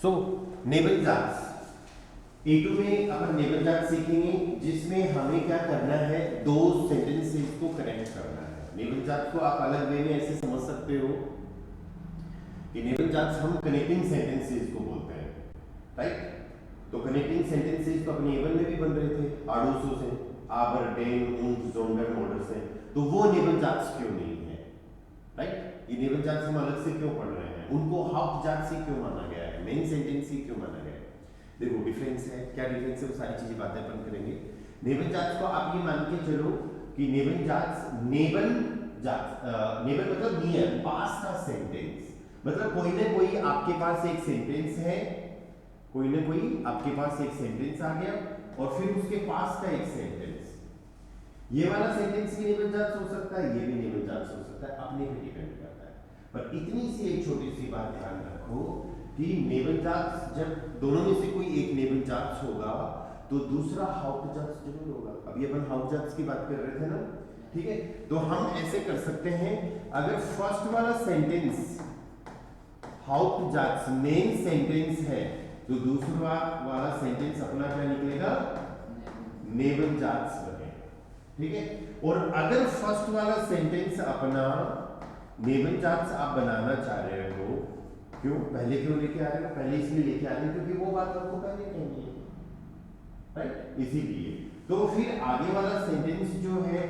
सो नेबल George A2 में अपन नेबल George सीखेंगे जिसमें हमें क्या करना है, दो सेंटेंसेस को कनेक्ट करना है। नेबल जार्ज को आप अलग वे में ऐसे समझ सकते हो कि नेबल जार्ज हम कनेक्टिंग सेंटेंसेस को बोलते हैं, राइट। तो कनेक्टिंग सेंटेंसेस तो अपने A1 में भी बन रहे थे, आडोसो से, aber, den, und, sondern, oder से, तो वो नेबल जार्ज क्यों नहीं है, राइट। ये नेबल जार्ज हम अलग से क्यों पढ़ रहे हैं, उनको हाउप्ट जार्ज से क्यों माना गया है, मेन सेंटेंस से क्यों माना गया है। देखो डिफरेंस है, क्या डिफरेंस है, वो सारी चीजें बातें अपन करेंगे। नेबल जार्ज को आप ये मान के चलो कि नेबल जार्ज, नेबल मतलब नियर, पास का सेंटेंस, मतलब कोई ना कोई आपके पास एक सेंटेंस है, कोई ना कोई आपके पास एक सेंटेंस आ गया और फिर उसके पास का एक सेंटेंस, ये वाला सेंटेंस भी नेबल जार्ज हो सकता है, ये भी नेबल जार्ज हो सकता है, अपने पे डिपेंड करता है। पर इतनी सी एक छोटी सी बात ध्यान रखो कि नेबल जार्ज, जब दोनों में से कोई एक नेबल जार्ज होगा तो दूसरा हाउप्ट जार्ज जरूर होगा। अभी अपन हाउप्ट जार्ज की बात कर रहे थे ना, ठीक है। तो हम ऐसे कर सकते हैं, अगर फर्स्ट वाला sentence Haupt George main sentence है तो दूसरा वाला सेंटेंस अपना क्या निकलेगा, नेबल जार्ज बनेगा, ठीक है। और अगर फर्स्ट वाला सेंटेंस अपना नेबल जार्ज आप बनाना चाह रहे हो, क्यों पहले क्यों लेके आ रहे हो, पहले इसलिए लेके आ रहे हो क्योंकि वो बात आपको पहले कहनी है, राइट, इसीलिए। तो फिर आगे वाला सेंटेंस जो है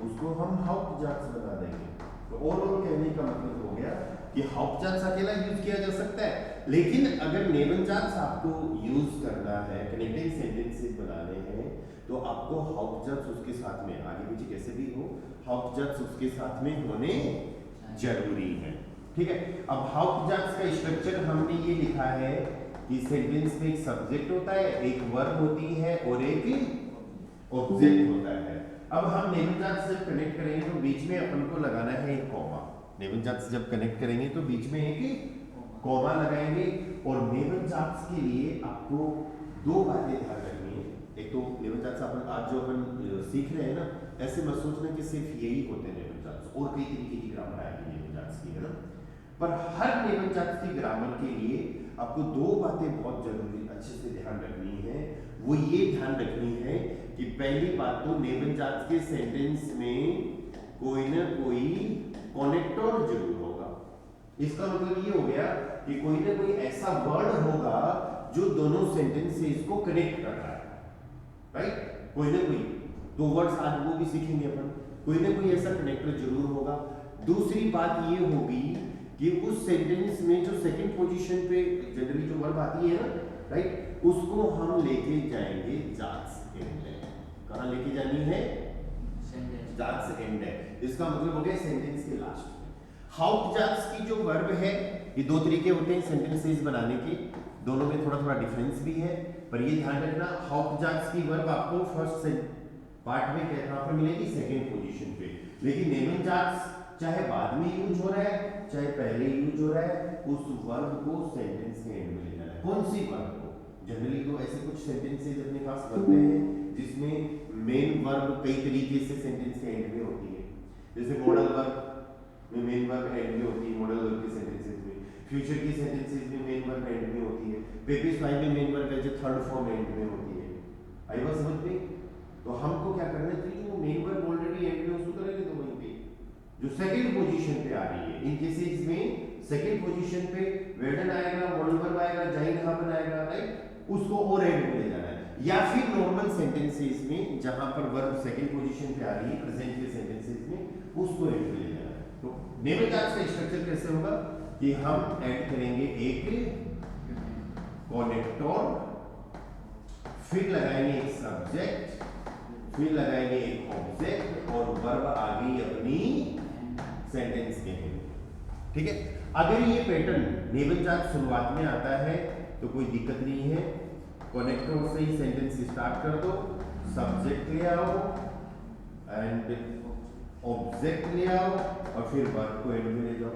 उसको हम हाउप्ट जार्ज बना देंगे। तो ओवरऑल कहने का मतलब हो गया कि हाउप्ट जार्ज अकेला यूज किया जा सकता है, लेकिन अगर नेबल जार्ज आपको यूज करना है, कनेक्टिंग सेंटेंसेस बनाने हैं, तो आपको हाउप्ट जार्ज उसके साथ में, आगे पीछे कैसे भी हो, हाउप्ट जार्ज उसके साथ में होने जरूरी है, ठीक है। अब हाउप्ट जार्ज का स्ट्रक्चर हमने ये लिखा है कि सेंटेंस में एक सब्जेक्ट होता है, एक वर्ब होती है और एक ऑब्जेक्ट होता है। अब हम नेबल जार्ज जब कनेक्ट करेंगे तो बीच में अपन को लगाना है एक कॉमा। नेबल जार्ज जब कनेक्ट करेंगे तो बीच में एक कॉमा लगाएंगे। और नेबल जार्ज के लिए आपको दो बातें ध्यान रखनी है। एक तो नेबल जार्ज अपन आज जो अपन सीख रहे हैं ना, ऐसे मत सोचना कि सिर्फ यही होते हैं नेबल जार्ज, और कई तरीके की ग्रामर आएगी नेबल जार्ज की, है ना। पर हर नेबल जार्ज की ग्रामर के लिए आपको दो बातें बहुत जरूरी अच्छे से ध्यान रखनी है। वो ये ध्यान रखनी है कि पहली बात तो नेबल जार्ज के सेंटेंस में कोई ना कोई कनेक्टर जरूर होगा। इसका मतलब ये हो गया कि कोई ना कोई ऐसा वर्ड होगा जो दोनों सेंटेंसेस को कनेक्ट कर रहा है, राइट। कोई ना कोई दो वर्ड्स आज वो भी सीखेंगे अपन, कोई ना कोई ऐसा कनेक्टर जरूर होगा। दूसरी बात ये होगी कि उस सेंटेंस में जो सेकंड पोजीशन पे जनरली जो वर्ब आती है ना, राइट, उसको हम लेके जाएंगे जार्ज एंड है। कहां लेके जानी है, जार्ज एंड है। इसका मतलब हो गया सेंटेंस के लास्ट में। हाउप्ट जार्ज की जो वर्ब है, ये दो तरीके होते हैं सेंटेंसेस बनाने के, दोनों में थोड़ा थोड़ा डिफरेंस भी है, पर ये ध्यान रखना हाउप्ट जार्ज की वर्ब आपको फर्स्ट पार्ट में कहां पर मिलेगी, सेकंड पोजीशन पे। लेकिन नेबल जार्ज चाहे बाद में यूज हो रहा है चाहे पहले यूज हो रहा है, उस वर्ब को सेंटेंस के एंड में ले जाना है। कौन सी वर्ब को, जनरली तो ऐसे कुछ सेंटेंसेस अपने पास बनते हैं जिसमें मेन वर्ब कई तरीके से सेंटेंस के एंड में होती है। जैसे मॉडल वर्ब में मेन वर्ब एंड में होती है, मॉडल वर्ब के सेंटेंसेस में। फ्यूचर की सेंटेंसेस में मेन वर्ब एंड में होती है। पेपिस फाइव में मेन वर्ब जो थर्ड फॉर्म एंड में होती है। आई बात समझ में? तो हमको क्या करना चाहिए, वो मेन वर्ब ऑलरेडी एंड में उसको करेंगे तो वहीं पे जो सेकंड पोजीशन पे आ रही है, इन केसेस में सेकंड पोजीशन पे वेडन आएगा, मॉडल वर्ब आएगा, जाइन हाबन आएगा, राइट, उसको और एंड में ले जाना है। या फिर नॉर्मल सेंटेंसेस में जहां पर वर्ब सेकंड पोजीशन पे आ रही है प्रेजेंट के सेंटेंसेस में, उसको एंड में ले जाना है। तो नेबल जार्ज का स्ट्रक्चर कैसे होगा कि हम ऐड करेंगे एक कनेक्टर, फिर लगाएंगे एक सब्जेक्ट, फिर लगाएंगे एक ऑब्जेक्ट और वर्ब आ गई अपनी सेंटेंस के एंड, ठीक है। अगर ये पैटर्न नेबल जार्ज शुरुआत में आता है तो कोई दिक्कत नहीं है, कनेक्टर से ही सेंटेंस स्टार्ट कर दो, सब्जेक्ट ले आओ एंड ऑब्जेक्ट ले आओ और फिर वर्ब को एंड में ले जाओ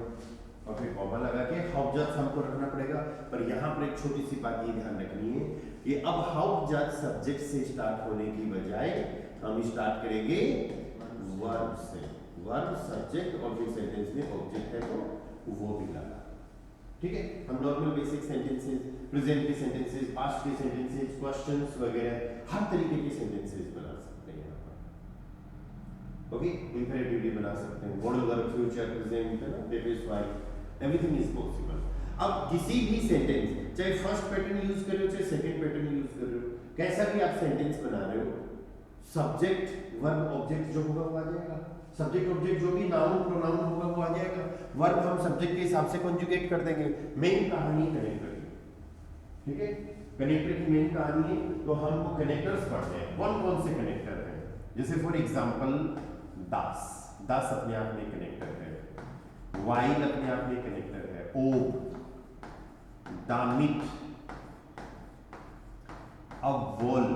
और फिर कॉमा लगा के हाउप्ट जार्ज हमको रखना पड़ेगा। पर यहाँ पर एक छोटी सी बात ये ध्यान रखनी है कि अब हाउप्ट जार्ज सब्जेक्ट से स्टार्ट होने की बजाय हम स्टार्ट करेंगे वर्ब से, वर्ब सब्जेक्ट और फिर सेंटेंस में ऑब्जेक्ट है तो वो भी लगा, ठीक है, हम नॉर्मल बेसिक सेंटेंसेस, प्रेजेंट के सेंटेंसेस, पास्ट के सेंटेंसेस, क्वेश्चंस वगैरह हर तरीके के सेंटेंसेस बना सकते हैं यहाँ पर। ओके, इंपेरेटिव भी बना सकते हैं, मॉडल वर्ब, फ्यूचर, प्रेजेंट, है ना, that is why everything is possible. अब किसी भी सेंटेंस, चाहे फर्स्ट पैटर्न यूज कर रहे हो चाहे सेकंड पैटर्न यूज कर रहे हो, कैसा भी आप सेंटेंस बना रहे हो, सब्जेक्ट वर्ब ऑब्जेक्ट जो होगा वो आ जाएगा, सब्जेक्ट ऑब्जेक्ट जो भी नाउन प्रोनाउन होगा वो आ जाएगा, वर्ब हम सब्जेक्ट के हिसाब से कॉन्जुगेट कर देंगे, मेन कहानी कनेक्टर की, ठीक है, कनेक्टर की मेन कहानी है, तो हमको कनेक्टर्स पढ़ने हैं, कौन कौन से कनेक्टर हैं, जैसे फॉर एग्जांपल दास, दास अपने आप में कनेक्टर है, वाइल अपने आप में कनेक्टर है, ओ, दामिट, अव्वल,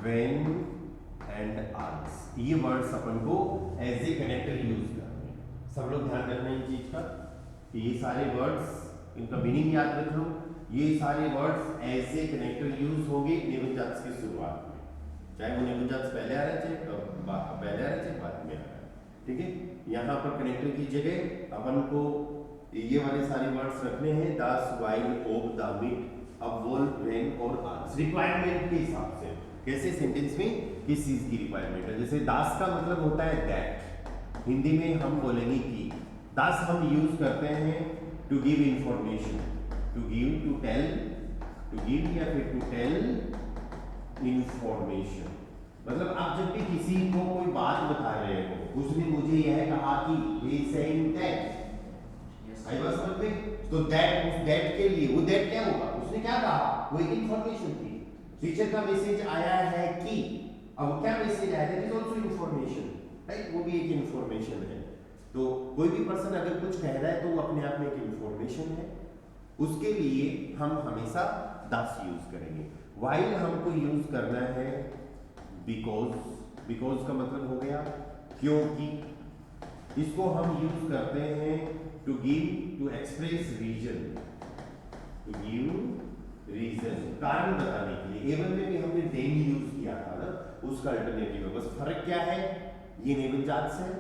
व्हेन एंड आल्स, ये वर्ड्स अपन को एज ए कनेक्टर यूज करने हैं। सब लोग ध्यान रखना इन चीज का कि ये सारे वर्ड्स, इनका मीनिंग याद रख लो, ये सारे words as a connector use होंगे निबंधांश की शुरुआत में, चाहे वो निबंधांश पहले आ रहा है पहले आ रहा है बाद में आ रहा है, ठीक है। यहाँ पर कनेक्टर की जगह अपन को ये वाले सारे वर्ड्स रखने हैं, दास, वाइल, ओब, दामिट, अव्वल, व्हेन और आल्स, रिक्वायरमेंट के हिसाब से, कैसे सेंटेंस में किस चीज की रिक्वायरमेंट है। जैसे दास का मतलब होता है दैट, हिंदी में हम बोलेंगे कि, दास हम यूज करते हैं to give information, to give, to tell, to give या फिर टू टेल इंफॉर्मेशन, मतलब आप जब भी किसी को कोई बात बता रहे हो, उसने मुझे यह कहा कि, he is saying that, आई बात समझ में, तो दैट, उस दैट के लिए, वो दैट क्या होगा, उसने क्या कहा, वो एक इंफॉर्मेशन थी, टीचर का मैसेज आया है कि, अब क्या मैसेज आया, that is also information, right, वो भी एक इंफॉर्मेशन है। तो कोई भी पर्सन अगर कुछ कह रहा है तो वो अपने आप में एक इंफॉर्मेशन है, उसके लिए हम हमेशा दास यूज करेंगे। व्हाइल हमको यूज करना है बिकॉज, बिकॉज का मतलब हो गया क्योंकि, इसको हम यूज करते हैं to give, to express reason, to give reason, कारण बताने के लिए। एवन में भी हमने देन यूज किया था ना, उसका अल्टरनेटिव है, बस फर्क क्या है, ये नेबुलास है,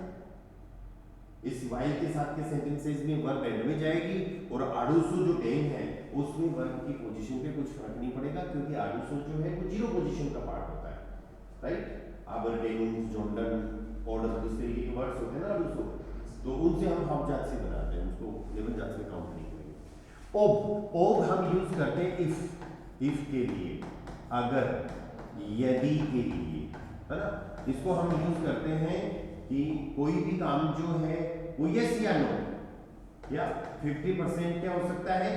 इस वाइल के साथ के सेंटेंसेस में वर्ब एंड में जाएगी, और आडूसो जो टेन है उसमें वर्ब की पोजीशन पे कुछ फर्क नहीं पड़ेगा, क्योंकि आडूसो जो है वो जीरो पोजीशन का पार्ट होता है, राइट, आबरडेन, जोंडन, ऑर्डर, इस तरीके के वर्ड्स होते हैं ना आडूसो, तो उनसे हम हाफजात से बनाते हैं, उसको नेबुलास में काउंट नहीं करेंगे। ओब, ओब हम यूज करते हैं इफ के लिए, अगर, यदि के लिए, है ना, इसको हम यूज करते हैं कि कोई भी काम जो है वो यस या नो, या 50% क्या हो सकता है,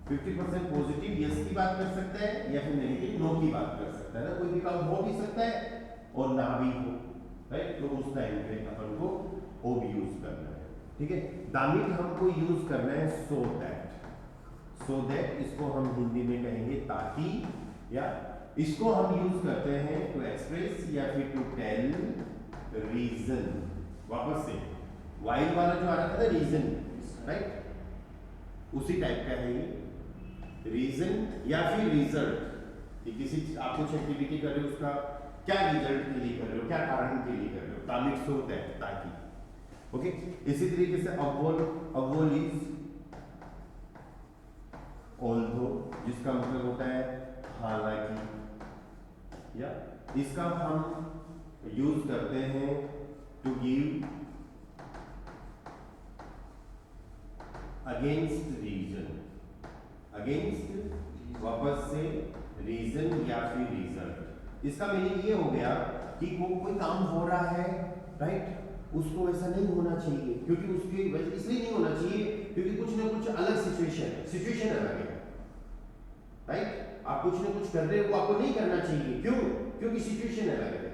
50% पॉजिटिव यस की बात कर सकता है, या फिर नेगेटिव नो की बात कर सकता है ना, कोई भी काम हो भी सकता है और ना भी हो, राइट, तो उस टाइम पे अपन को ओब यूज करना है, ठीक है। दामिट हमको यूज करना है सो दैट, सो दैट इसको हम हिंदी में कहेंगे ताकि, या इसको हम यूज करते हैं टू एक्सप्रेस या फिर टू टेल रीजन। वापस से वाइल वाला जो आ रहा था ना रीजन, राइट, उसी टाइप का है ये, रीजन या फिर रिजल्ट, कि किसी आप कुछ एक्टिविटी कर रहे हो, उसका क्या रिजल्ट के लिए कर रहे हो, क्या कारण के लिए कर रहे हो, तामिट सो दैट, ताकि, ओके। इसी तरीके से अव्वल, अव्वल इज ऑल्दो, जिसका मतलब होता है हालांकि, या इसका हम यूज करते हैं to give against reason, against वापस से रीजन या फिर रिजल्ट। इसका मीनिंग ये हो गया कि कोई काम हो रहा है, राइट, उसको ऐसा नहीं होना चाहिए, क्योंकि उसकी वजह इसलिए नहीं होना चाहिए क्योंकि कुछ ना कुछ अलग सिचुएशन है, सिचुएशन अलग है, राइट, आप कुछ ना कुछ कर रहे हो वो आपको नहीं करना चाहिए, क्यों, क्योंकि सिचुएशन अलग है,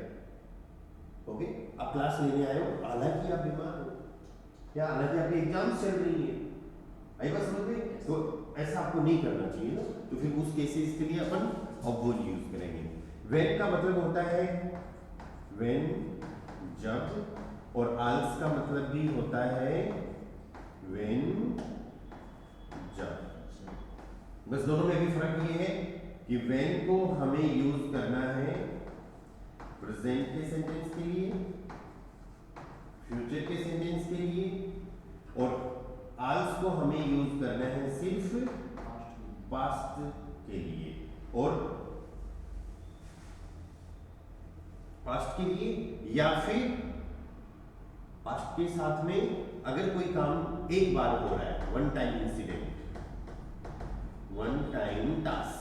ओके। आप क्लास लेने आए हो, हालांकि आप बीमार हो, या हालांकि आपकी एग्जाम चल रही है, आई बात समझ में, तो ऐसा आपको नहीं करना चाहिए ना, तो फिर उस केसेस के लिए अपन अव्वल यूज करेंगे। व्हेन का मतलब होता है व्हेन, जब, और आल्स का मतलब भी होता है व्हेन, जब, बस दोनों में भी फर्क ये है कि व्हेन को हमें यूज करना है प्रेजेंट के सेंटेंस के लिए, फ्यूचर के सेंटेंस के लिए, और आल्स को या फिर पास्ट के साथ में अगर कोई काम एक बार हो रहा है, one time incident, one time task,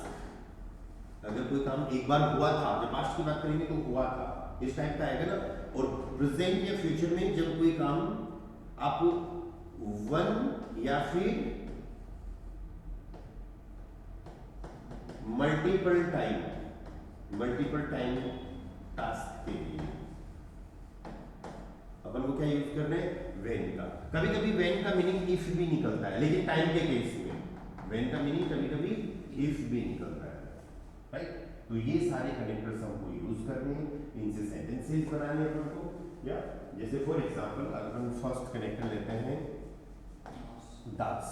अगर कोई काम एक बार हुआ था, जब पास्ट की बात करेंगे तो हुआ था, इस टाइप का आएगा ना। और प्रेजेंट या फ्यूचर में जब कोई काम आप वन या फिर मल्टीपल टाइम टास्क के लिए अपन को क्या यूज कर रहे हैं, वेन का। कभी कभी वेन का मीनिंग इफ भी निकलता है, लेकिन टाइम के केस में वेन का मीनिंग कभी कभी इफ भी निकलता है, राइट। तो ये सारे कनेक्टर्स हमको यूज करने हैं, इनसे सेंटेंसेस बनाने हैं अपन को। या जैसे फॉर एग्जांपल अगर हम फर्स्ट कनेक्टर लेते हैं दास,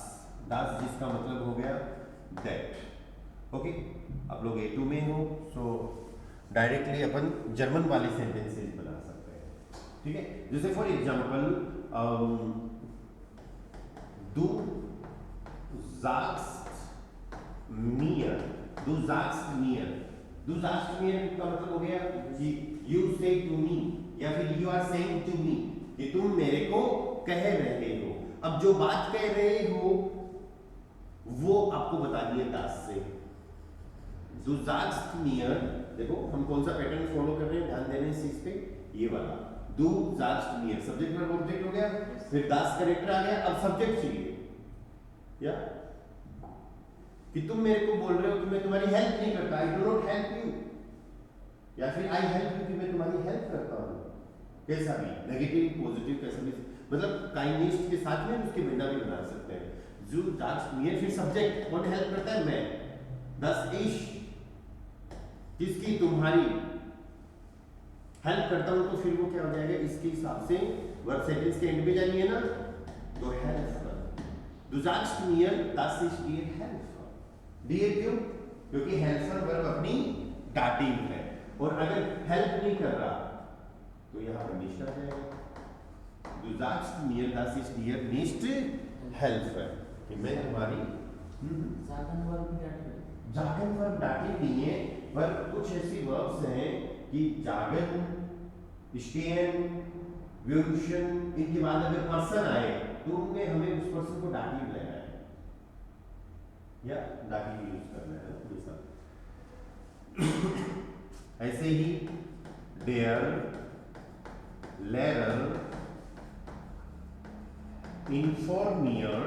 दास जिसका मतलब हो गया दैट। ओके, आप लोग A2 में हो, सो डायरेक्टली अपन जर्मन वाले सेंटेंसेस बना सकते हैं, ठीक है। जैसे for example du sagst mir, du sagst mir, du sagst mir का मतलब हो गया कि you say to me या फिर you are saying to me, कि तुम मेरे को कह रहे हो। अब जो बात कह रहे हो वो आपको बतानी है दास से। Du sagst mir, देखो हम कौन सा पैटर्न फॉलो कर रहे हैं, ध्यान देने इस चीज पे, ये वाला du sagst mir, subject verb object हो गया, फिर दास करेक्टर आ गया, अब सब्जेक्ट चाहिए या कि तुम मेरे को बोल रहे हो कि मैं तुम्हारी हेल्प नहीं करता, I do not help you, या फिर आई हेल्प यू कि मैं तुम्हारी हेल्प करता हूं। कैसा भी, नेगेटिव पॉजिटिव कैसा भी, मतलब काइंडनेस के साथ में उसके बिना भी बना सकते हैं। जो दास मियर, फिर सब्जेक्ट, कौन हेल्प करता है, मैं, दस इश किसकी, तुम्हारी हेल्प करता हूं, तो फिर वो क्या हो जाएगा, इसके हिसाब से वर्ब सेंटेंस के एंड पे जानी है ना, तो help. Du sagst mir, dass ich dir helfe। Dear क्यों, क्योंकि हेल्पर वर्ब अपनी डाटिव है, और अगर हेल्प नहीं कर रहा तो यहाँ पर निष्ठ आ जाएगा। Du sagst mir, dass ich dir nicht helfe, कि मैं तुम्हारी जागन वर्ब डाटिव, जागन वर्ब डाटिव नहीं है, पर कुछ ऐसी वर्ब्स हैं कि जागन, स्टेन, व्यूशन, इनके बाद अगर पर्सन आए तो उनमें हमें उस पर्सन को डाटिव लेना है या डाटिव यूज करना है हमेशा। ऐसे ही देयर, लेरर, इन्फॉर्मियर,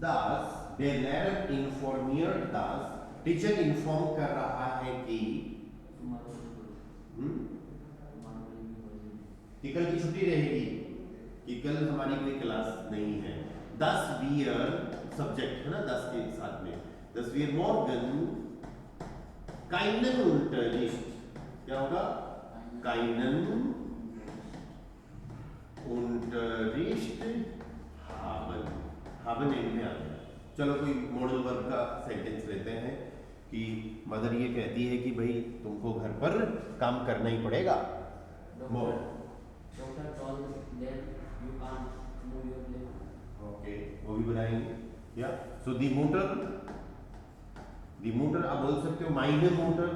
दास, देयर लेरर इन्फॉर्मियर दास, टीचर इन्फॉर्म कर रहा है कि कल की छुट्टी रहेगी, कि कल हमारी कोई क्लास नहीं है। 10 वियर सब्जेक्ट है ना 10 के साथ में, 10 वियर मॉर्गन काइनन unterricht, क्या होगा, काइनन unterricht haben, haben एंड में आ गया। चलो कोई मॉडल वर्ब का सेंटेंस लेते हैं कि मदर ये कहती है कि भाई तुमको घर पर काम करना ही पड़ेगा। Doctor told that you can't move your leg। Okay, वो भी बनाएंगे या। सो दी मोटर, आप बोल सकते हो माइने मोटर,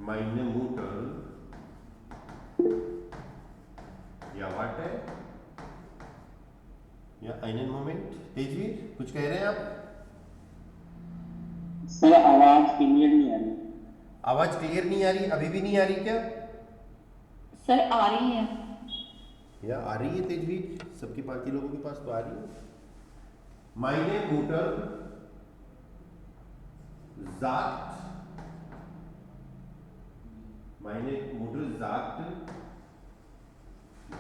माइने मोटर या व्हाट है या einen मोमेंट। तेजवीर कुछ कह रहे हैं आप? सर आवाज क्लियर नहीं आ रही। आवाज क्लियर नहीं आ रही, अभी भी नहीं आ रही क्या? सर आ रही है या आ रही है तेजवीर, सबके बाकी लोगों के पास तो आ रही है। माइने मोटर sagt, माइने मोटर sagt,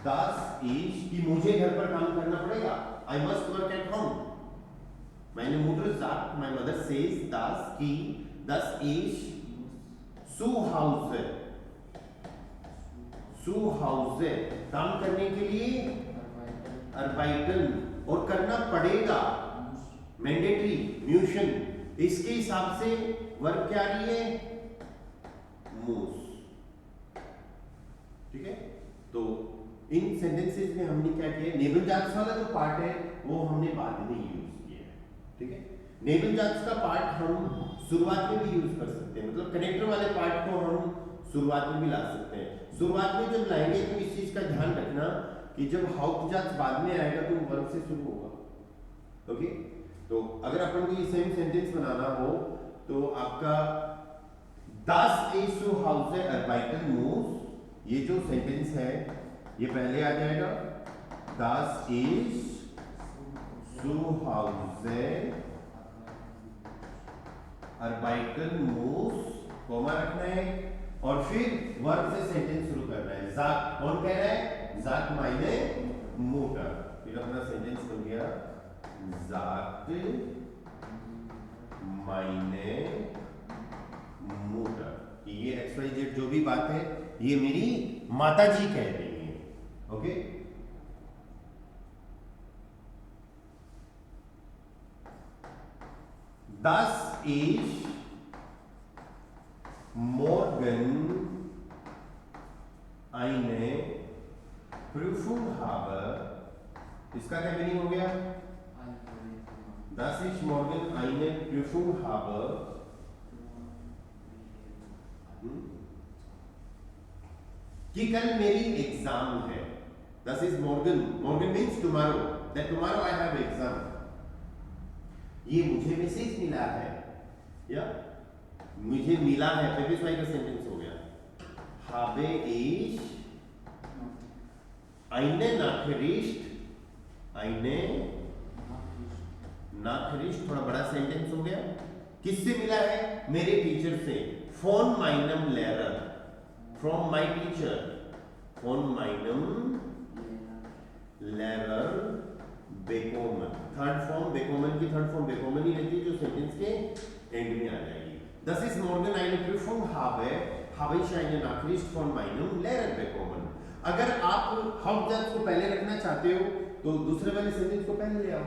das ich, कि मुझे घर पर काम करना पड़ेगा, I must work at home। meine Mutter sagt, my mother says, dass ich zu Hause काम करने के लिए arbeiten, और करना पड़ेगा मैंडेटरी, म्यूशन, इसके हिसाब से वर्ब क्या आ रही है, मूस। ठीक है, तो इन सेंटेंसेस में हमने क्या किया, नेबलजार्स वाला जो पार्ट है वो हमने बाद में यूज किया है। ठीक है, नेबलजार्स का पार्ट हम शुरुआत में भी यूज कर सकते हैं, मतलब कनेक्टर वाले पार्ट को हम शुरुआत में भी ला सकते हैं। शुरुआत में जब लाएंगे तो इस चीज का ध्यान रखना कि जब हाउसजात बाद में आएगा तो वर्ब से शुरू होगा। ओके, तो अगर अपन को ये सेम सेंटेंस बनाना हो तो आपका Das ist zu Hause arbeiten muss, ये जो सेंटेंस है ये पहले आ जाएगा। Das ist zu Hause arbeiten muss, comma रखना है और फिर वर्ब से सेंटेंस शुरू करना है। sagt कौन कह रहा है? sagt meine Mutter, फिर अपना सेंटेंस बन गया sagt meine Mutter। ये XYZ जो भी बात है ये मेरी माता जी कह रही है। Okay, Das ist morgen eine Prüfung habe, इसका क्या मीनिंग हो गया? Das ist morgen eine Prüfung habe, कि कल मेरी एग्जाम है। Das ist morgen, morgen means tomorrow, that tomorrow I have exam। ये मुझे मैसेज मिला है या मुझे मिला है, प्रीवियस वाई का सेंटेंस हो गया। habe ich eine Nachricht, eine Nachricht थोड़ा बड़ा सेंटेंस हो गया। किससे मिला है? मेरे टीचर से। von meinem Lehrer, from my teacher, von meinem Lehrer bekommen। Third form बेकोमन की थर्ड फॉर्म बेकोमन ही रहती है जो सेंटेंस के एंड में आ जाएगी। Das ist morgen eine Prüfung habe ich eine Nachricht von meinem Lehrer bekommen। अगर आप हाउसजात को पहले रखना चाहते हो तो दूसरे वाले सेंटेंस को पहले ले आओ।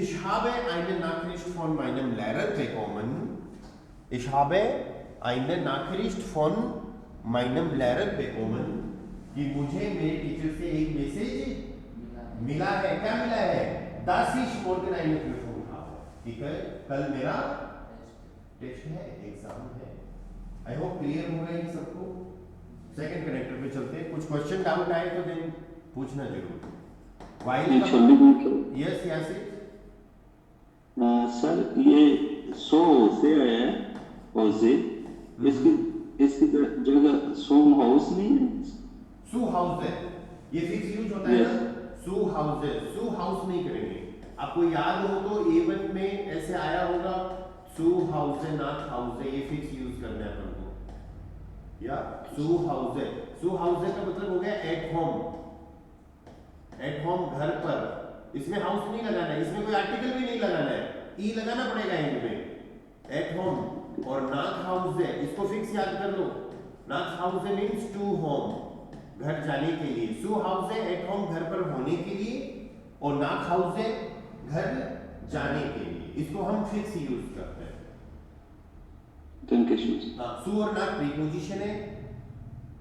Ich habe eine Nachricht von meinem Lehrer bekommen। Ich habe eine Nachricht von meinem Lehrer bekommen कि मुझे मेरे टीचर से एक मैसेज मिला है। क्या मिला है? Das ist morgen eine Prüfung habe, कि कल मेरा टेस्ट है, एग्जाम है। आई होप क्लियर हो रहा है सबको। सेकंड कनेक्टर पे चलते हैं। कुछ क्वेश्चन डाउट आए तो देन पूछना जरूर। वाइल यस यासिर सर ये सो से आया है और से इसकी जगह सोम हाउस नहीं है? सू हाउस है, ये फिक्स यूज होता है ना। सू हाउस है, सू हाउस नहीं करेंगे। आपको याद हो तो A1 में ऐसे आया होगा सू हाउस है नॉट हाउस है, ये फिक्स यूज करना है अपन को। या सू हाउस है, सू हाउस है का मतलब हो गया एट होम। एट होम घर पर, इसमें हाउस नहीं लगाना है, इसमें कोई आर्टिकल भी नहीं लगाना है, ई लगाना पड़ेगा एंड में। एट होम और नॉट हाउस है, इसको फिक्स याद कर लो। नॉट हाउस है मींस टू होम, घर जाने के लिए। सू हाउस है एट होम घर पर होने के लिए, और नॉट हाउस है घर जाने के लिए। इसको हम फिक्स यूज करते हैं। सू और नॉट प्रीपोजिशन है।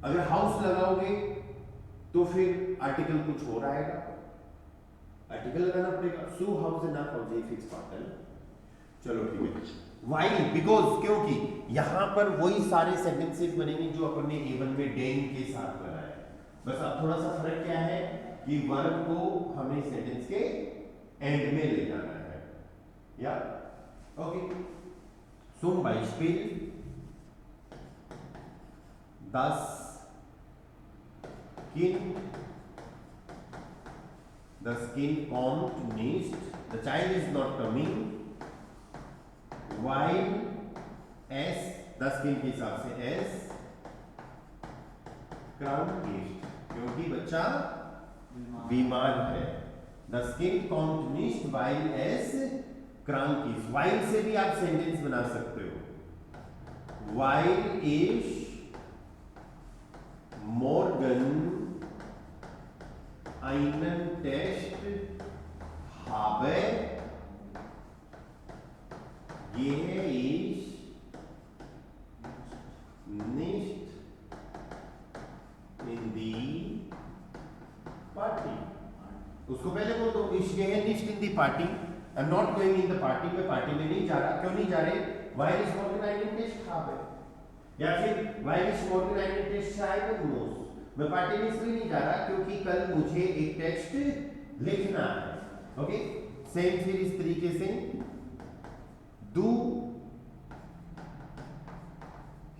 अगर हाउस लगाओगे तो फिर आर्टिकल कुछ और आएगा, आर्टिकल लगाना पड़ेगा। सू हाउस है नॉट हाउस, ये फिक्स बात है। चलो ठीक है। वाइल बिकॉज, क्योंकि यहां पर वही सारे सेंटेंसेस बनेंगे जो अपन ने A1 में डेन के साथ बनाए। बस अब थोड़ा सा फर्क क्या है कि वर्ब को हमें सेंटेंस के एंड में ले जाना है। या okay, zum Beispiel das Kind kommt nicht, the child is not coming, while es, das Kind के हिसाब से es krank ist, क्योंकि बच्चा बीमार है। Das Kind kommt nicht, weil es krank ist। while से भी आप सेंटेंस बना सकते हो। while ich morgen einen Test habe, gehe ich nicht in die Party। उसको पहले बोल दो, ich gehe nicht in die Party, I'm not going in the party। मैं पार्टी में नहीं जा रहा। क्यों नहीं जा रहे? While ich morgen einen Test habe, या फिर वाइलिश मोर देन आई टेस्ट आएगा मोस्ट। मैं पार्टी में इसलिए नहीं जा रहा क्योंकि कल मुझे एक टेक्स्ट लिखना है। ओके, सेम फिर इस तरीके से डू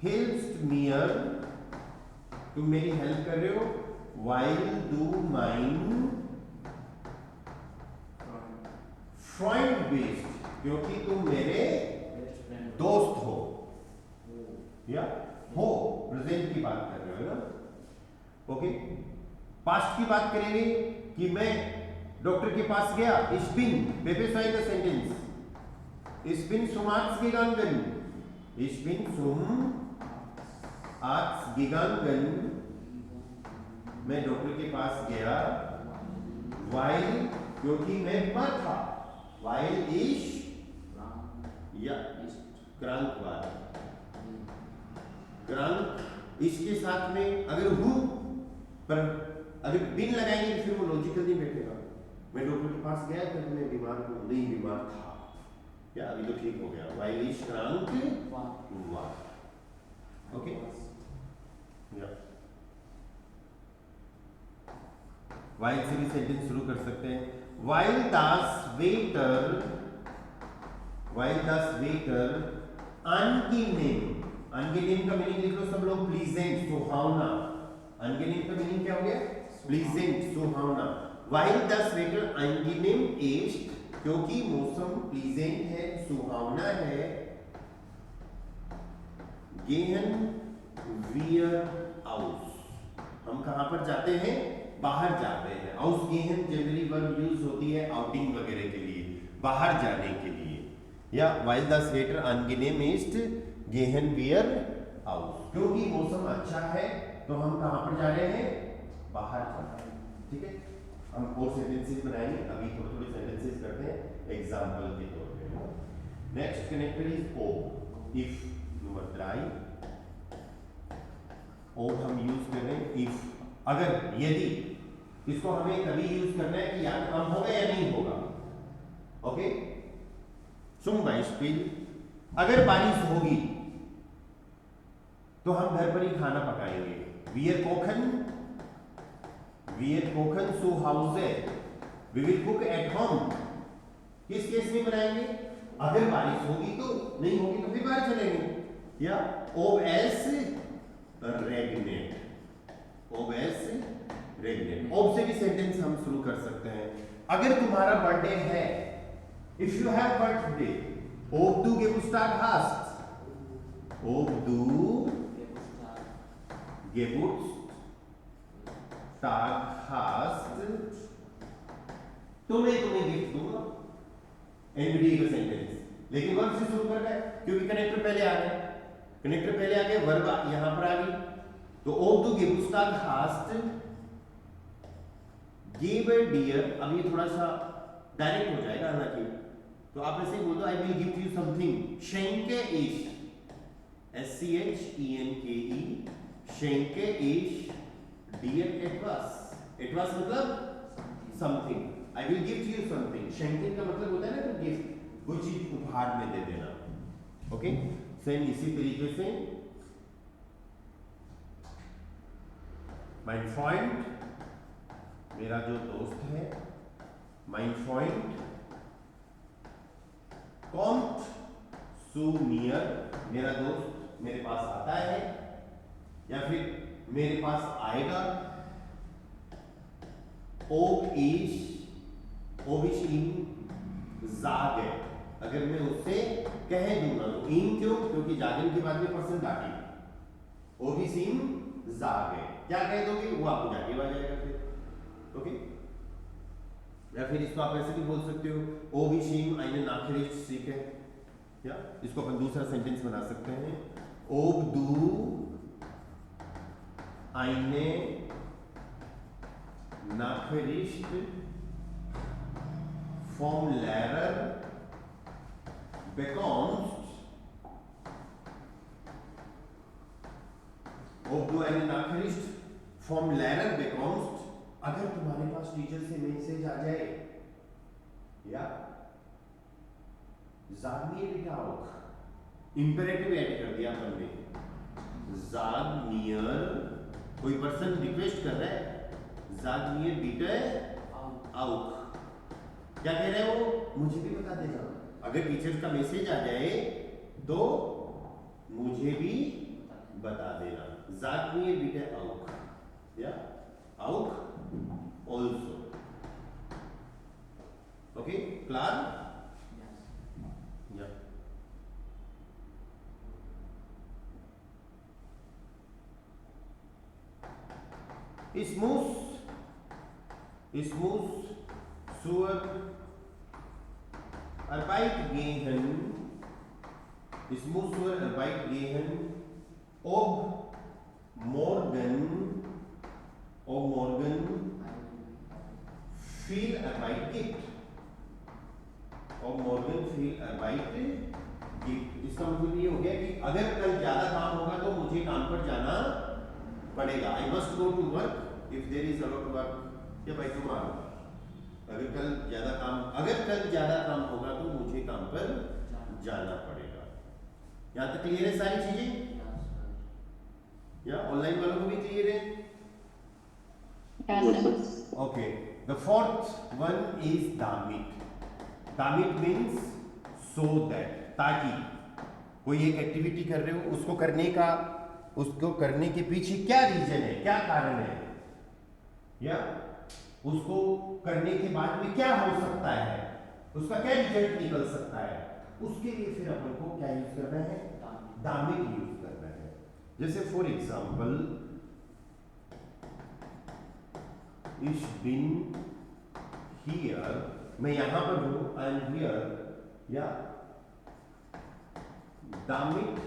हेल्प्स मियर, तुम मेरी हेल्प कर रहे हो, while do mine friend based, क्योंकि तुम मेरे Best friend. दोस्त हो Oh. या हो, प्रेजेंट की बात कर रहे हो ना। ओके, पास्ट की बात करेंगे कि मैं डॉक्टर के पास गया, ich bin, Pepe said the sentence, ich bin zum Arzt gegangen, ich bin zum Arzt gegangen, मैं डॉक्टर के पास गया, while, क्योंकि मैं बीमार था, while ich या क्रांत वाला, क्रांत इसके साथ में अगर हूं, पर अगर बिन लगाएंगे तो फिर वो लॉजिकल नहीं बैठेगा। मैं डॉक्टर के पास गया तो मैं बीमार हूं, नहीं बीमार था, या अभी तो ठीक हो गया, while ich krank war। Okay, या while से भी सेंटेंस शुरू कर सकते हैं। while das waiter angenehm, angenehm का मीनिंग लिख लो सब लोग, प्लीजेंट, सुहावना। angenehm का मीनिंग क्या हो गया? प्लीजेंट, सुहावना। while das waiter angenehm ist, क्योंकि मौसम प्लीजेंट है, सुहावना है, gehen wir aus, हम कहां पर जाते हैं? बाहर जाते हैं। aus gehen generally verb use होती है आउटिंग वगैरह के लिए, बाहर जाने के लिए। या while das Wetter angenehm ist, gehen wir aus, क्योंकि मौसम अच्छा है तो हम कहां पर जा रहे हैं? बाहर जा रहे हैं। ठीक है, हम और सेंटेंसेस बनाएंगे, अभी थोड़े थोड़े सेंटेंसेस करते हैं एग्जांपल के तौर पे। Next connector is O, if number 3, O हम यूज कर रहे हैं इफ, अगर, यदि, इसको हमें कभी यूज करना है कि या तो हम होगा या नहीं होगा। ओके, zum Beispiel, अगर बारिश होगी तो हम घर पर ही खाना पकाएंगे, wir kochen zu Hause, we will cook at home। किस केस में बनाएंगे? अगर बारिश होगी तो, नहीं होगी तो फिर बाहर चलेंगे। या ob es regnet, ob es regnet, ob से भी सेंटेंस हम शुरू कर सकते हैं। अगर तुम्हारा बर्थडे है, if you have birthday, ob du Geburtstag hast, ob du Geburtstag hast, तो मैं तुम्हें गिफ्ट दूंगा, एनबीडी का सेंटेंस, लेकिन वर्ब से शुरू करना है क्योंकि कनेक्टर पहले आ गया, कनेक्टर पहले आ गया, वर्ब यहां पर आ गई, तो ob du Geburtstag hast, give dear, अब ये थोड़ा सा डायरेक्ट हो जाएगा, हालांकि तो आप ऐसे ही बोल दो, I will give you something, schenke ich, SCHENKE, schenke ich dir etwas, etwas मतलब something, I will give you something, schenken का मतलब होता है ना गिफ्ट, कोई चीज उपहार में दे देना। ओके, सेम इसी तरीके से mein Freund, मेरा जो दोस्त है, mein Freund kommt zu mir, मेरा दोस्त मेरे पास आता है, या फिर मेरे पास आएगा, ob ich ihm sage, अगर मैं उससे कह दूंगा तो ihm क्यों? क्योंकि जागन के बाद में पर्सन डाटी, ob ich ihm sage, क्या कह दोगे? वो आपको डाटी आ जाएगा फिर। ओके, या फिर इसको आप ऐसे भी बोल सकते हो, ob ich ihm eine Nachricht schicke, या इसको अपन दूसरा सेंटेंस बना सकते हैं, ob du eine Nachricht vom Lehrer bekommst, ob du eine Nachricht vom Lehrer bekommst, अगर तुम्हारे पास टीचर से मैसेज आ जाए, या sag mir bitte auch, imperative add कर दिया अपन ने, जाग नियर, कोई पर्सन रिक्वेस्ट कर रहा है, जाग नियर बीटे आउक। क्या कह रहे हो, मुझे भी बता देना। अगर टीचर का मैसेज आ जाए तो मुझे भी बता देना। जाग नियर बीटे आउक या आउक ऑल्सो। Okay clear? या Ich muss zur Arbeit gehen. Ich muss zur Arbeit gehen. Ob morgen viel Arbeit gibt. Ob morgen viel Arbeit gibt. इसका मतलब ये हो गया कि अगर कल ज्यादा काम होगा तो मुझे काम पर जाना पड़ेगा। I must go to work if there is a lot of work या by tomorrow। अगर कल ज्यादा काम होगा तो मुझे काम पर जाना पड़ेगा। यहाँ तक क्लियर है सारी चीजें? या ऑनलाइन वालों को भी क्लियर है? Yes, sir. Okay. The fourth one is damit. Damit means so that, ताकि कोई एक एक्टिविटी कर रहे हो उसको करने के पीछे क्या रीजन है, क्या कारण है, या उसको करने के बाद में क्या हो सकता है, उसका क्या रिजल्ट निकल सकता है, उसके लिए फिर अपन को क्या यूज करना है, दामित यूज करना है। जैसे for example Ich bin here, मैं यहां पर हूं, I am here, या damit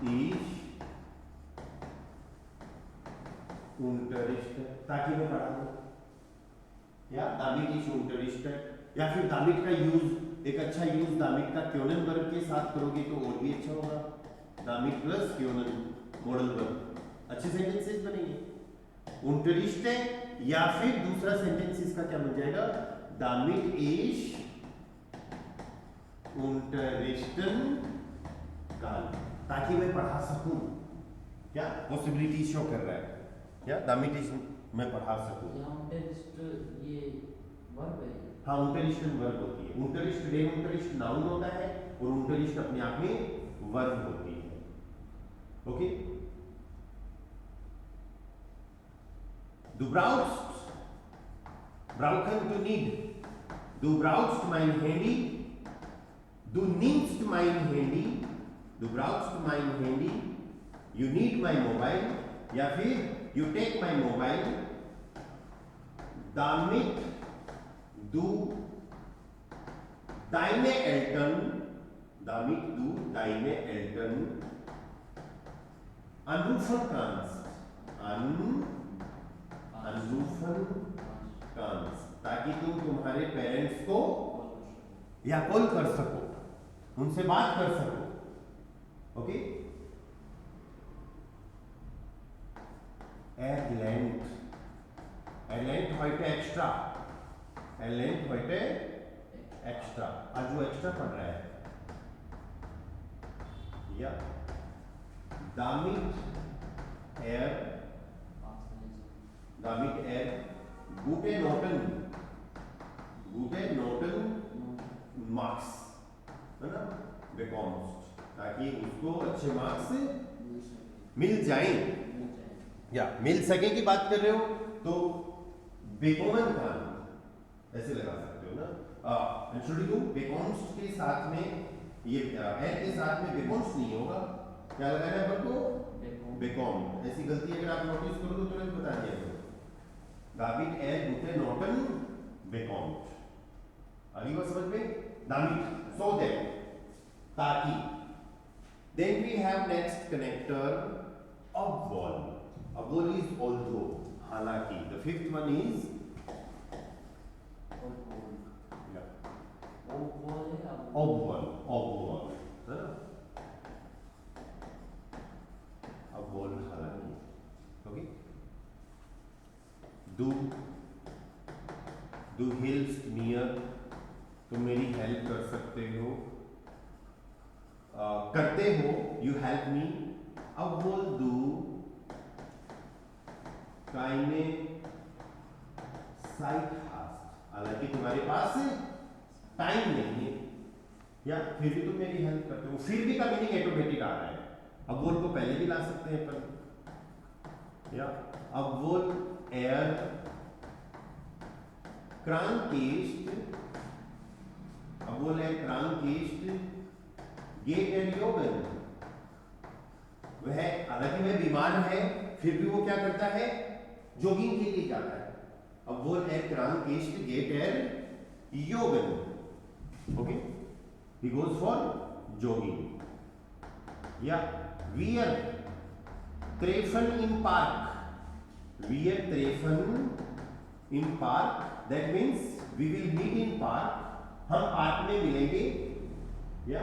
ich unterrichte, ताकि मैं पढ़ा दूं, या damit ich unterrichte, या फिर damit का यूज, एक अच्छा यूज damit का क्योनन वर्ब के साथ करोगे तो और भी अच्छा होगा। damit प्लस क्योनन मॉडल वर्ब, अच्छे सेंटेंसेस बनेंगे। unterrichte या फिर दूसरा सेंटेंस इसका क्या बन जाएगा, damit ich unterrichten kann, ताकि मैं पढ़ा सकूं। क्या पॉसिबिलिटी शो कर रहा है, क्या damit ich मैं पढ़ा सकूं। यहाँ unterricht ये वर्ब है। हाँ unterrichten वर्ब होती है, unterricht रे unterricht नाउन होता है और unterricht अपने आप में वर्ब होती है। Okay, Du brauchen du nicht, du brauchst mein Handy, du nimmst mein Handy, du brauchst mein Handy, you need my mobile, या फिर you take my mobile, damit du deine Eltern anrufen kannst, anrufen kannst, ताकि तुम तुम्हारे parents को या call कर सको, उनसे बात कर सको। Okay, erlernt heute extra, erlernt heute extra, आज वो एक्स्ट्रा पढ़ रहा है। या damit er gute Noten marks है ना bekommst, ताकि उसको अच्छे मार्क्स मिल जाए या मिल सके की बात कर रहे हो तो bekommen kann ऐसे लगा सकते हो ना। इंट्रोड्यूस bekommst के साथ में ये है के साथ में bekommst नहीं होगा, क्या लगाना है अपन को bekommen। ऐसी गलती अगर आप नोटिस करो तो तुरंत बता दिया करो, damit er gute Noten bekommt। आगे बात समझ में, damit so that, ताकि। Then we have next connector obwohl, obwohl is although, हालांकि। The fifth one is obwohl, है ना, obwohl हालांकि। ओके, du hilfst mir, तुम मेरी हेल्प कर सकते हो, करते हो, you help me, obwohl du keine Zeit hast, हालांकि तुम्हारे पास टाइम नहीं है, या फिर भी तुम मेरी हेल्प करते हो। फिर भी का मीनिंग ऑटोमेटिक आ रहा है। obwohl को पहले भी ला सकते हैं पर, या obwohl krank ist, obwohl krank ist, geht joggen। वह हालांकि वह बीमार है फिर भी वो क्या करता है, जॉगिंग के लिए जाता है। obwohl krank ist, geht joggen। Okay, he goes for jogging। या wir treffen im Park, wir treffen im Park, that means we will meet in park, हम पार्क में मिलेंगे, या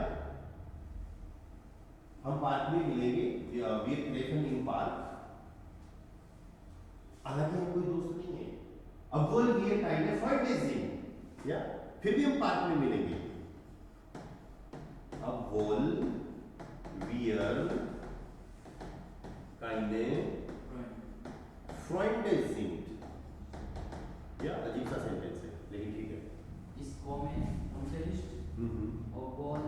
हम पार्क में मिलेंगे, wir treffen im Park। हालांकि हम कोई दोस्त नहीं है, obwohl wir keine Freunde sind, या फिर भी हम पार्क में मिलेंगे। obwohl wir keine Freunde sind, या अजीब सा सेंटेंस है लेकिन ठीक है। Ich komme Unterricht, obwohl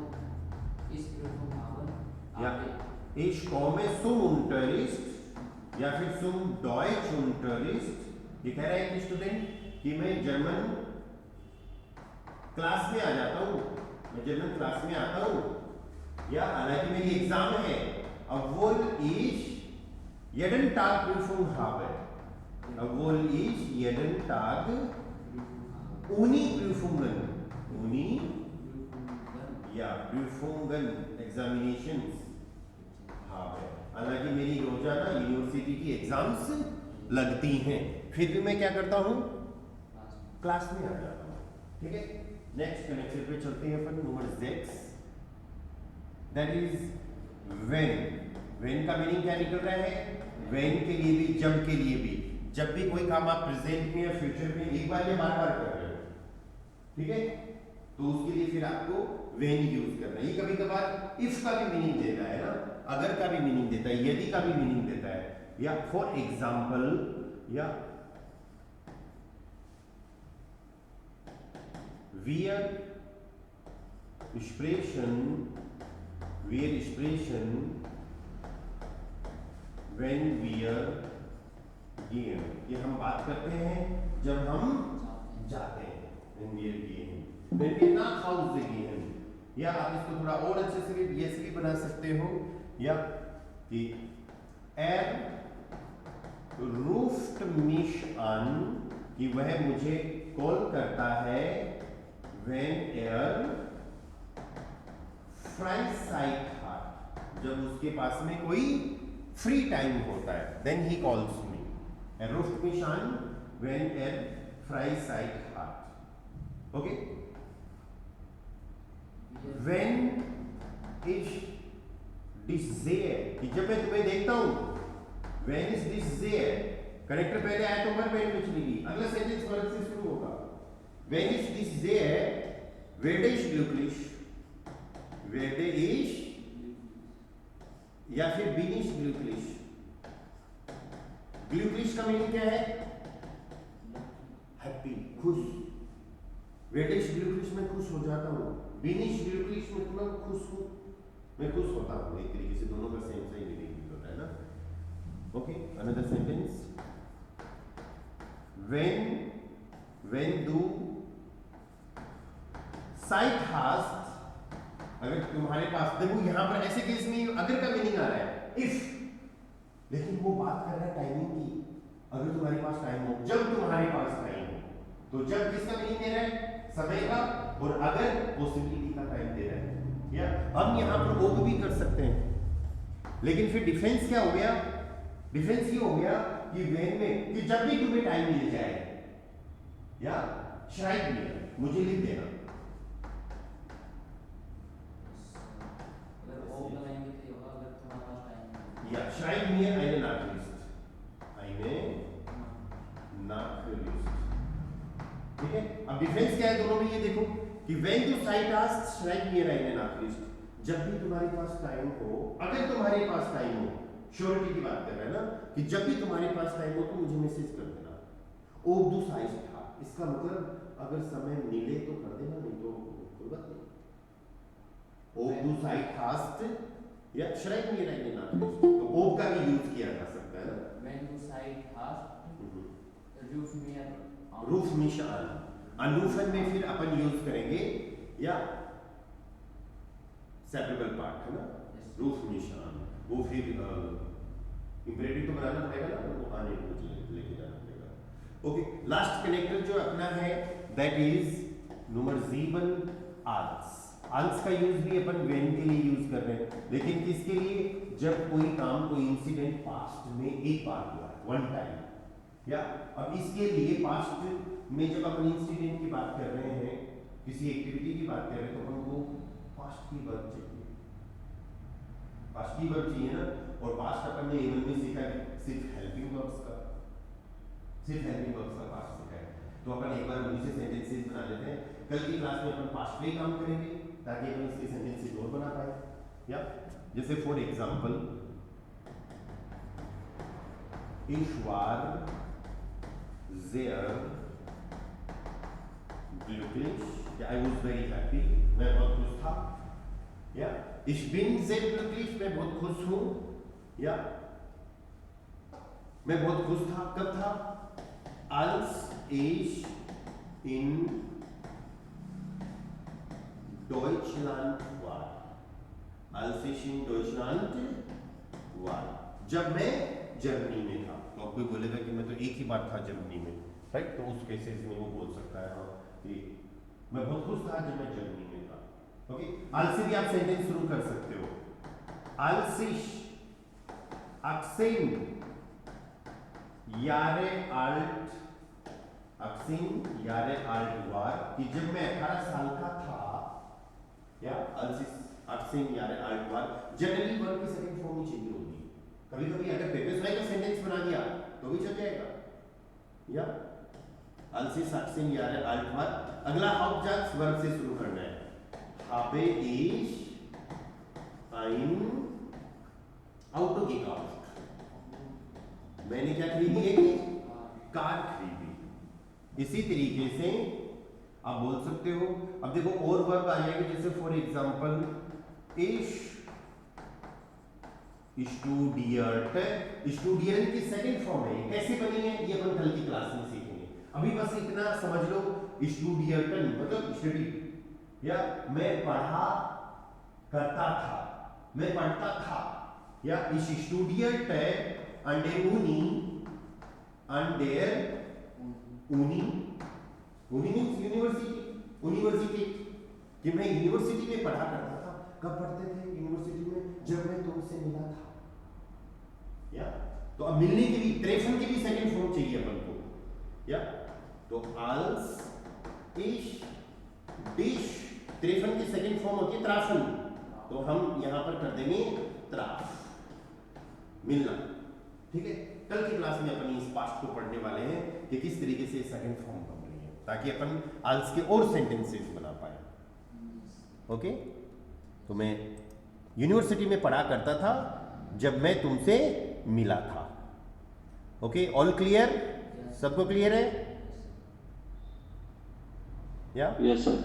ich Prüfung habe, Ja, aber ich komme zum Unterricht, या फिर zum Deutsch Unterricht। ये कह रहा है कि स्टूडेंट कि मैं जर्मन क्लास में आ जाता हूँ, मैं जर्मन क्लास में आता हूँ, या हालांकि मेरी एग्जाम है। obwohl ich jeden Tag Prüfung habe, obwohl ich jeden Tag Uni-Prüfungen, या Prüfungen, Examinations habe, हालांकि मेरी रोजाना यूनिवर्सिटी की एग्जाम्स लगती हैं, फिर भी मैं क्या करता हूँ, क्लास में आ जाता हूँ। ठीक है, नेक्स्ट कनेक्शन पे चलते हैं अपन, number 6, that is when. When का मीनिंग क्या निकल रहा है, व्हेन के लिए भी, जब के लिए भी। जब भी कोई काम आप प्रेजेंट में या फ्यूचर में एक बार या बार बार कर रहे हो, ठीक है, तो उसके लिए फिर आपको व्हेन यूज करना है। ये कभी कभार इफ का भी मीनिंग देता है ना, अगर का भी मीनिंग देता है, यदि का भी मीनिंग देता है, या फॉर एग्जाम्पल, या wir sprechen when wir gehen, ये हम बात करते हैं जब हम जाते हैं, when wir gehen, when wir nach Hause gehen। या आप इसको थोड़ा और अच्छे से भी ऐसे भी बना सकते हो, या कि ruft mich an, कि वह मुझे कॉल करता है, when Freizeit hat, जब उसके पास में कोई फ्री टाइम होता है, then he calls me। ruft mich an when Freizeit hat। Okay, when ich dich sehe, कि जब मैं तुम्हें देखता हूं, when ich dich sehe, character पहले आया तो वर्ब एंड में चलेगी, अगला सेंटेंस वर्ब से शुरू होगा। when ich dich sehe werde ich glücklich, werde ich, या फिर bin ich glücklich। glücklich का मीनिंग क्या है, हैप्पी, खुश। werde ich glücklich में खुश हो जाता हूँ, bin ich glücklich में मैं खुश हूँ, मैं खुश होता हूँ। एक तरीके से दोनों का सेम सही मीनिंग होता है ना। Okay, another sentence, when du Zeit hast, अगर तुम्हारे पास, देखो यहाँ पर ऐसे केस में अगर का मीनिंग आ रहा है if, लेकिन वो बात कर रहा है टाइमिंग की। अगर तुम्हारे पास टाइम हो, जब तुम्हारे पास टाइम हो, तो जब किसका मीनिंग दे रहा है, समय का, और अगर पॉसिबिलिटी का टाइम दे रहा है। या हम यहाँ पर वो भी कर सकते हैं, लेकिन फिर डिफरेंस क्या हो गया, डिफरेंस ये हो गया कि वेन में, कि जब भी तुम्हें टाइम मिल जाए, या शायद में मुझे लिख देना। अगर वो लगाएंगे तो ये होगा, अगर तुम्हारे पास टाइम है। Ja, schreib mir eine Nachricht. Eine Nachricht। ठीक है, अब डिफरेंस क्या है दोनों में, ये देखो कि when du Zeit hast, schreib mir eine Nachricht। जब भी तुम्हारे पास टाइम हो, अगर तुम्हारे पास टाइम हो, श्योरिटी की बात कर रहे हैं ना कि जब भी तुम्हारे पास टाइम हो तो मुझे मैसेज कर देना। ओक दू साइज था, इसका मतलब अगर समय मिले तो कर देना, नहीं तो कोई बात नहीं। ओक दू साइज हास्ट या श्राइक नहीं रहेंगे ना, तो ओक का भी यूज किया जा सकता है ना। When you cite hast, roof mir an. Roof निशान, अनरूफन में फिर अपन यूज करेंगे या सेपरेबल पार्ट है ना, Yes. रूफ निशान, वो फिर इंपरेटिव तो बनाना पड़ेगा ना, वो आने को लेके जाना पड़ेगा। ओके, लास्ट कनेक्टर जो अपना है दैट इज नंबर 7 आल्स। आल्स का यूज भी अपन वेन के लिए यूज कर रहे हैं, लेकिन किसके लिए? जब कोई काम, कोई इंसिडेंट पास्ट में एक बार हुआ, वन टाइम, या अब इसके लिए पास्ट में जब अपन इंसिडेंट की बात कर रहे हैं, किसी एक्टिविटी की बात कर रहे हैं, तो अपन को पास्ट की वर्ब चाहिए, पास्ट की वर्ब चाहिए ना। और पास्ट अपन ने A1 में सीखा है सिर्फ हेल्पिंग वर्ब्स का, सिर्फ हेल्पिंग वर्ब्स का पास्ट सीखा है। तो अपन एक बार उन्हीं से सेंटेंसेस बना लेते हैं। कल की क्लास में अपन पास्ट पे काम करेंगे ताकि अपन इसके सेंटेंसेस और बना पाए। या जैसे for example, ich war sehr glücklich, ja, I was very happy, मैं बहुत खुश था। या ich bin sehr glücklich, मैं बहुत खुश हूँ। या मैं बहुत खुश था, कब था? als ich in Deutschland war, als ich in Deutschland war, जब मैं जर्मनी में था। तो अब कोई बोलेगा कि मैं तो एक ही बार था जर्मनी में, राइट? तो उस केसेस में वो बोल सकता है हाँ कि मैं बहुत खुश था जब मैं जर्मनी में था। ओके, als से भी आप सेंटेंस शुरू कर सकते हो। als ich 18 Jahre alt, 18 Jahre alt war, कि जब मैं 18 साल का था, या als ich 18 Jahre alt war, generally verb की सेकंड फॉर्म ही चाहिए होगी। कभी कभी अगर पेपर का सेंटेंस बना दिया तो भी चल जाएगा। या als ich 18 Jahre alt war, अगला Hauptsatz वर्ब से शुरू करना है। habe ich ein Auto gekauft, मैंने क्या खरीदी? एक कार खरीदी। इसी तरीके से आप बोल सकते हो। अब देखो और वर्ब आ जाएंगे, जैसे फॉर एग्जांपल स्टूडियंट की सेकंड फॉर्म है, कैसे बनी है ये अपन कल की क्लास में सीखेंगे। अभी बस इतना समझ लो, स्टूडियंटन मतलब स्टडी, या मैं पढ़ा करता था, मैं पढ़ता था। या इस student under uni, under uni, uni means university, कि मैं यूनिवर्सिटी में पढ़ा करता था। कब पढ़ते थे यूनिवर्सिटी में? जब मैं तुमसे मिला था। या तो अब मिलने की भी, ट्रेफन की भी सेकंड फॉर्म चाहिए अपन को। या तो als ich dich, ट्रेफन की सेकंड फॉर्म होती है ट्राफन, तो हम यहां पर कर देंगे ट्राफ, मिलना। ठीक है, कल की क्लास में अपन इस पास्ट को पढ़ने वाले हैं कि किस तरीके से सेकंड फॉर्म बन रही है, ताकि अपन als के और सेंटेंसेस बना पाए। ओके, तो मैं यूनिवर्सिटी में पढ़ा करता था जब मैं तुमसे मिला था। Okay, all clear? सबको क्लियर है? या Yes, sir.